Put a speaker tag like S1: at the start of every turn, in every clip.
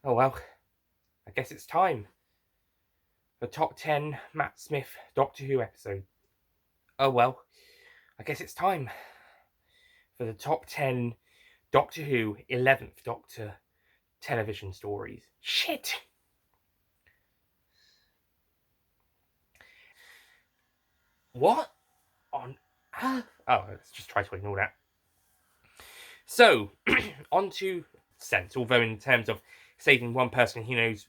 S1: Oh well, I guess it's time. The top 10 Matt Smith Doctor Who episode. Oh well, I guess it's time for the top 10 Doctor Who 11th Doctor television stories. Shit! What on earth? Oh, let's just try to ignore that. So, on to sense, although in terms of saving one person he knows,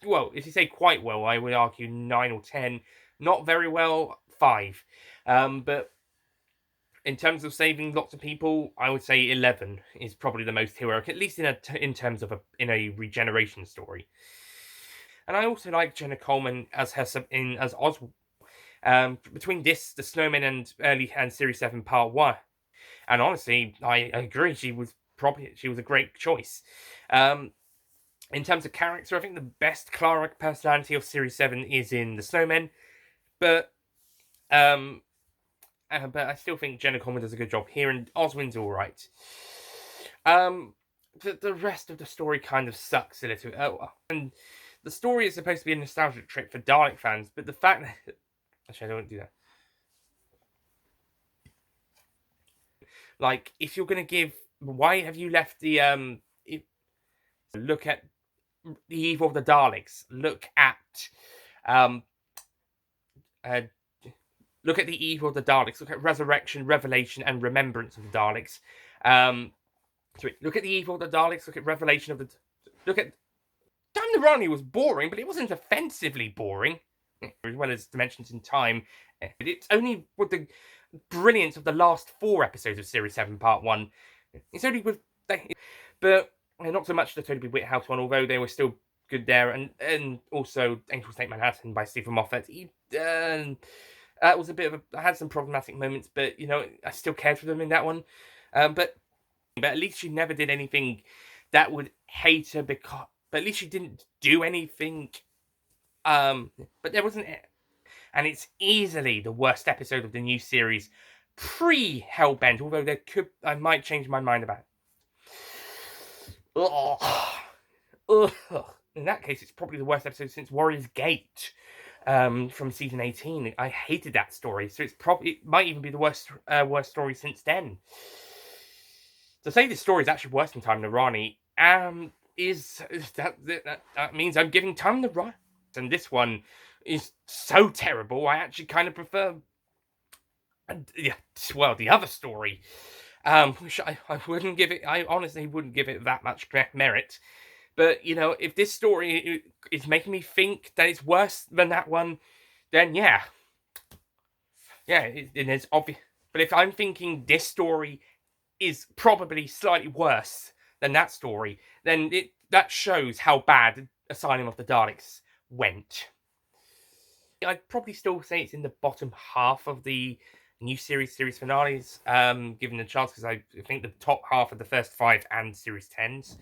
S1: well, if you say quite well, I would argue 9 or 10. Not very well, 5. But in terms of saving lots of people, I would say 11 is probably the most heroic, at least in terms of a regeneration story. And I also like Jenna Coleman as as Oswald. Between this, the Snowmen, and Series 7 Part 1. And honestly, I agree. She was a great choice. In terms of character, I think the best Clara personality of Series 7 is in the Snowmen, but but I still think Jenna Coleman does a good job here, and Oswin's all right. The rest of the story kind of sucks a little. And the story is supposed to be a nostalgic trip for Dalek fans, but the fact that actually I don't do that. Like, if you're gonna give, why have you left the look at the evil of the Daleks? Um, uh, look at the evil of the Daleks. Look at resurrection, revelation, and remembrance of the Daleks. Look at the evil of the Daleks. Look at revelation of the. Look at. Time the Rani was boring, but it wasn't offensively boring. As well as Dimensions in Time. It's only with the brilliance of the last 4 episodes of Series 7 Part 1. It's only with. But not so much the Toby Whithouse one, although they were still good there. And also Angels Take Manhattan by Stephen Moffat. It was a bit of I had some problematic moments, but I still cared for them in that one. But at least she never did anything that would hate her because. But at least she didn't do anything. But there wasn't, and it's easily the worst episode of the new series pre Hellbent. Although I might change my mind about it. Ugh. In that case, it's probably the worst episode since Warrior's Gate. From season 18. I hated that story, so it might even be the worst story since then. To say this story is actually worse than Time to Rani, that means I'm giving Time to Rani, and this one is so terrible. I actually kind of prefer, the other story. Which I wouldn't give it. I honestly wouldn't give it that much merit. But, if this story is making me think that it's worse than that one, then yeah. Yeah, it's obvious. But if I'm thinking this story is probably slightly worse than that story, then that shows how bad Asylum of the Daleks went. I'd probably still say it's in the bottom half of the new series finales, given the chance, because I think the top half of the first 5 and series 10s.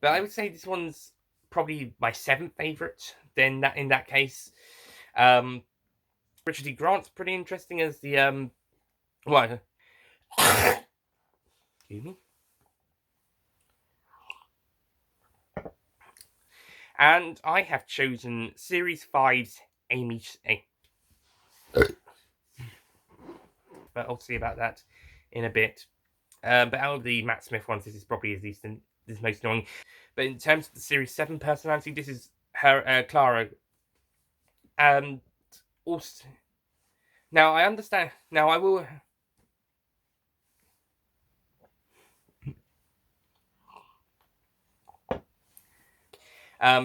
S1: But I would say this one's probably my 7th favourite. Then in that case, Richard D. Grant's pretty interesting as the what? Excuse me. And I have chosen Series 5's Amy. But I'll see about that in a bit. But out of the Matt Smith ones, this is probably this most annoying. But in terms of the Series 7 personality, this is her Clara. And also, now I understand. Now I will.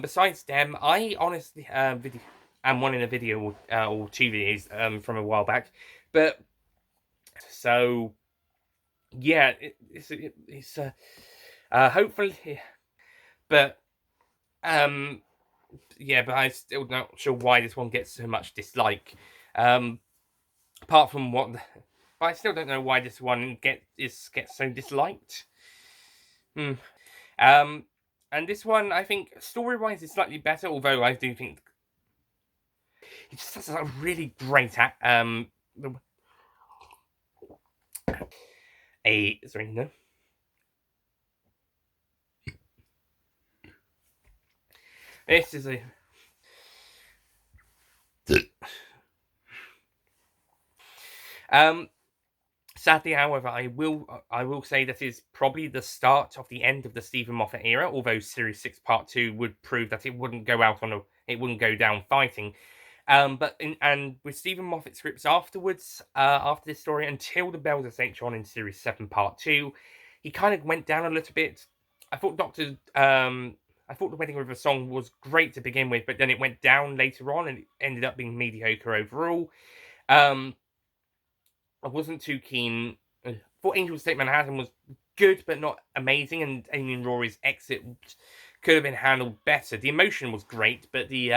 S1: Besides them, I honestly I'm one in a video or 2 videos from a while back, but so yeah, it's hopefully, but yeah, but I'm still not sure why this one gets so much dislike. Apart from but I still don't know why this one gets so disliked. And this one, I think, story-wise, is slightly better. Although I do think he just has a really great sorry, no. This is a. Sadly, however, I will say that is probably the start of the end of the Stephen Moffat era. Although Series 6 Part 2 would prove that it wouldn't go out on a, it wouldn't go down fighting. And with Stephen Moffat scripts afterwards, after this story, until the Bells of St. John in Series 7 Part 2, he kind of went down a little bit. I thought I thought The Wedding River Song was great to begin with, but then it went down later on and it ended up being mediocre overall. I wasn't too keen. I thought Angel's State Manhattan was good, but not amazing, and Amy and Rory's exit could have been handled better. The emotion was great, but the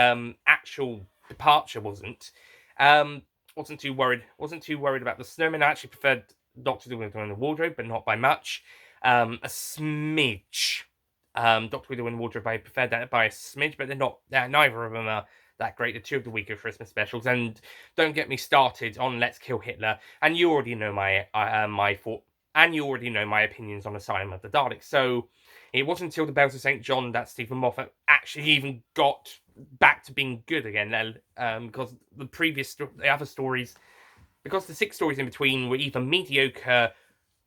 S1: actual departure wasn't. Wasn't too worried. Wasn't too worried about the snowman. I actually preferred Doctor Dolittle in the Wardrobe, but not by much. A smidge. Doctor Dolittle in the Wardrobe, I preferred that by a smidge, but they're not. Neither of them are that great. The two of the weaker Christmas specials, and don't get me started on Let's Kill Hitler. And you already know my thought, and you already know my opinions on Asylum of the Daleks. So it wasn't until the Bells of St. John that Stephen Moffat actually even got back to being good again. Because the other stories, because the 6 stories in between were either mediocre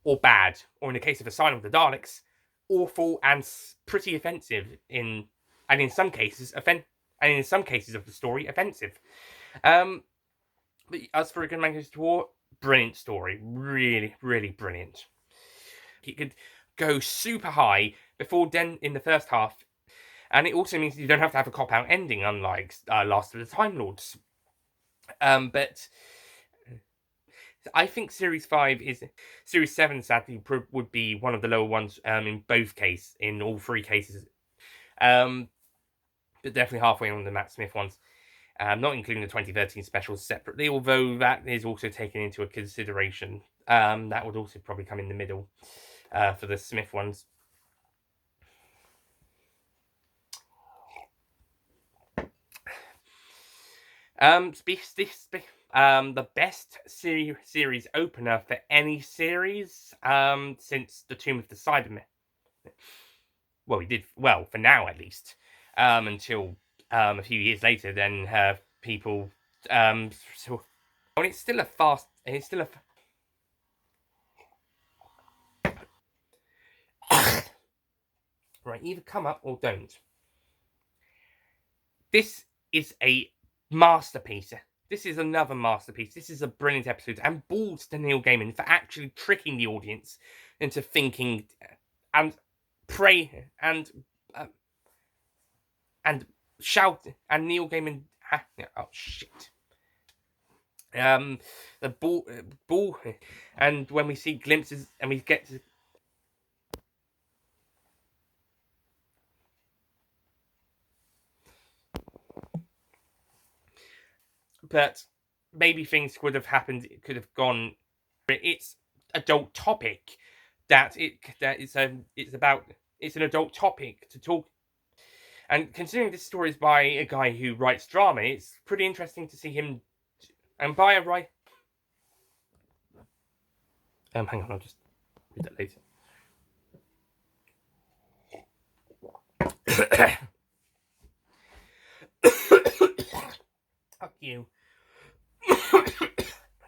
S1: or bad, or in the case of Asylum of the Daleks, awful and pretty offensive and in some cases of the story, offensive. But as for A Good Man Goes to War, brilliant story, really, really brilliant. It could go super high before then in the first half, and it also means you don't have to have a cop-out ending, unlike Last of the Time Lords. But I think Series 7, sadly, would be one of the lower ones in all 3 cases. But definitely halfway on the Matt Smith ones. Not including the 2013 specials separately, although that is also taken into a consideration. That would also probably come in the middle for the Smith ones. The best series opener for any series since The Tomb of the Cybermen. Well, he did well for now, at least, until a few years later. Then people, so, and it's still a fast. It's still a. Right, either come up or don't. This is a masterpiece. This is another masterpiece. This is a brilliant episode, and balls to Neil Gaiman for actually tricking the audience into thinking and pray and shout. And Neil Gaiman, oh shit. The ball, and when we see glimpses, and we get to. But maybe things could have happened. It could have gone. It's adult topic it's an adult topic to talk. And considering this story is by a guy who writes drama, it's pretty interesting to see him. And by a right. Hang on, I'll just read that later. Fuck you.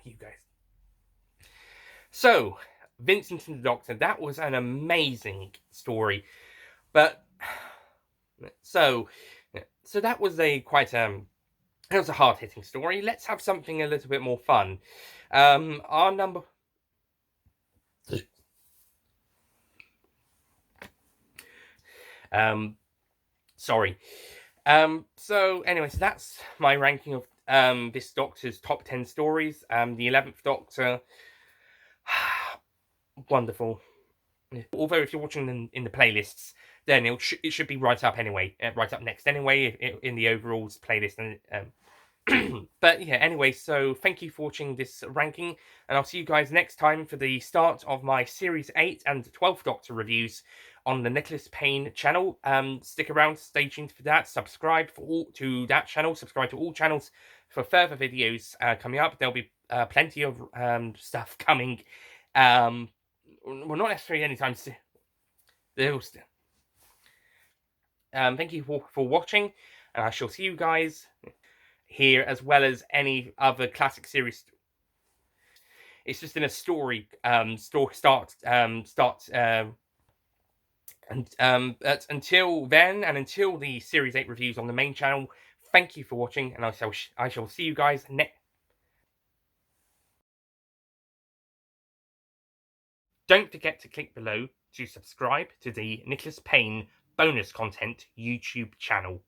S1: You guys. So, Vincent and the Doctor, that was an amazing story. But so that was it was a hard-hitting story. Let's have something a little bit more fun. Our number sorry. So anyway, so that's my ranking of this Doctor's top 10 stories. The 11th Doctor, wonderful. Although if you're watching in the playlists, then it should be right up anyway, right up next anyway in the overalls playlist. And but yeah, anyway, so thank you for watching this ranking, and I'll see you guys next time for the start of my Series 8 and 12th Doctor reviews on the Nicholas Payne channel. Stick around, stay tuned for that. Subscribe to that channel. Subscribe to all channels for further videos coming up. There'll be plenty of stuff coming. Well, not necessarily anytime soon. thank you for watching, and I shall see you guys here, as well as any other classic series. It's just in a story start and but until then, and until the series 8 reviews on the main channel, thank you for watching, and I shall see you guys next. Don't forget to click below to subscribe to the Nicholas Payne bonus content YouTube channel.